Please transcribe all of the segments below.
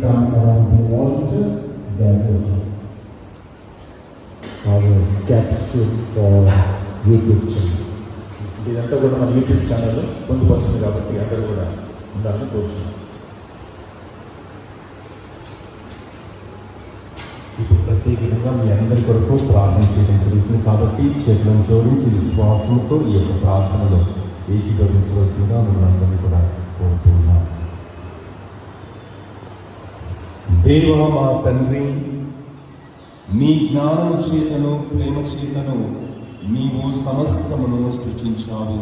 come around the altar, gather our capsule for YouTube channel. ఇదంతా కూడా మన YouTube ఛానల్లో పొందుపరుస్తుంది కాబట్టి అందరూ కూడా ఉండాలని కోరుచున్నాం. ఇప్పుడు ప్రత్యేకంగా మీ అందరి కొరకు ప్రార్థన చేయడం జరుగుతుంది కాబట్టి చేతులను జోడించి విశ్వాసంతో ఈ యొక్క ప్రార్థనలో ఏకీభవించవలసిందిగా మనందరినీ కూడా కోరుతున్నాం. దేవా మా తండ్రి, నీ జ్ఞానము చేతను ప్రేమ చేతను నీవు సమస్తమును సృష్టించావు.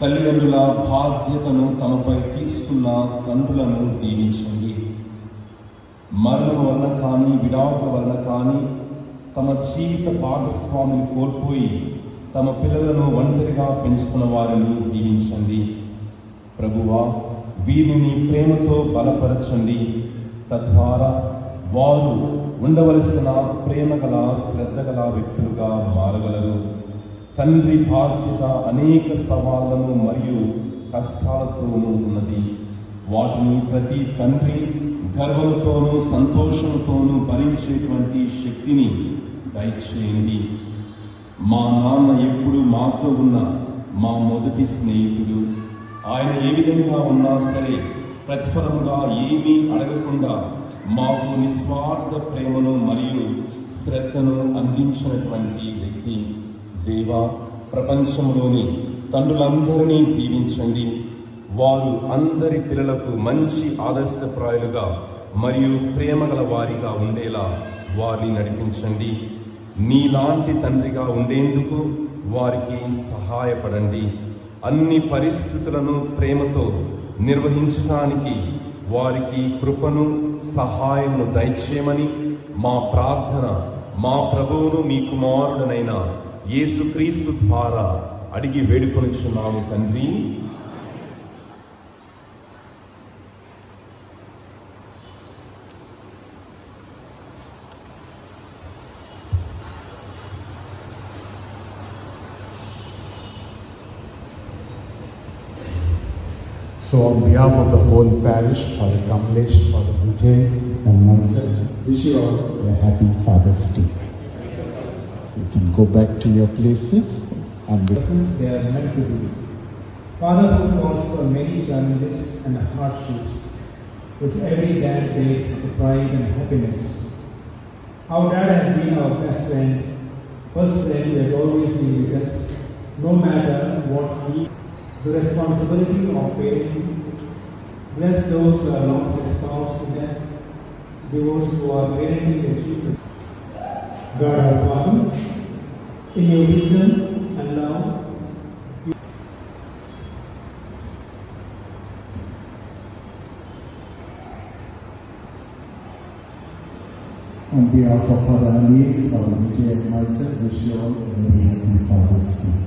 తల్లిదండ్రుల బాధ్యతను తమపై తీసుకున్న తండ్రులను దీవించండి. మరణం వలన కానీ విడాకుల వలన కానీ తమ జీవిత భాగస్వామిని కోల్పోయి తమ పిల్లలను ఒంటరిగా పెంచుకున్న వారిని దీవించండి. ప్రభువా, వీరిని ప్రేమతో బలపరచండి. తద్వారా వారు ఉండవలసిన ప్రేమగల శ్రద్ధగల వ్యక్తులుగా మారగలరు. తండ్రి బాధ్యత అనేక సవాళ్లను మరియు కష్టాలతోనూ ఉన్నది. వాటిని ప్రతి తండ్రి గర్వముతోనూ సంతోషంతోనూ భరించేటువంటి శక్తిని దయచేయండి. మా నాన్న ఎప్పుడు మాతో ఉన్న మా మొదటి స్నేహితుడు. ఆయన ఏ విధంగా ఉన్నా సరే ప్రతిఫలంగా ఏమీ అడగకుండా మాకు నిస్వార్థ ప్రేమను మరియు శ్రద్ధను అందించినటువంటి వ్యక్తి. దేవా, ప్రపంచంలోని తండ్రులందరినీ దీవించండి. వారు అందరి పిల్లలకు మంచి ఆదర్శప్రాయులుగా మరియు ప్రేమగల వారిగా ఉండేలా వారిని నడిపించండి. నీలాంటి తండ్రిగా ఉండేందుకు వారికి సహాయపడండి. అన్ని పరిస్థితులను ప్రేమతో నిర్వహించడానికి వారికి కృపను సహాయమును దయచేయమని మా ప్రార్థన మా ప్రభువును మీ కుమారుడనైన యేసుక్రీస్తు ద్వారా అడిగి వేడుకొనిచున్నాము తండ్రి. So on behalf of the whole parish, Father Kamlesh, Father Vijay and myself, wish you all a happy Father's Day. You can go back to your places and they are meant to be. Fatherhood calls for many challenges and hardships, which every dad takes with pride and happiness. Our dad has been our best friend, first friend who has always been with us, no matter what he. The responsibility of parenting, bless those who are lost their spouse to death, those who are parenting their children. God our Father, in your wisdom and love, on behalf of Father Anil, Father Vijay and myself, wish you all a very happy Father's Day.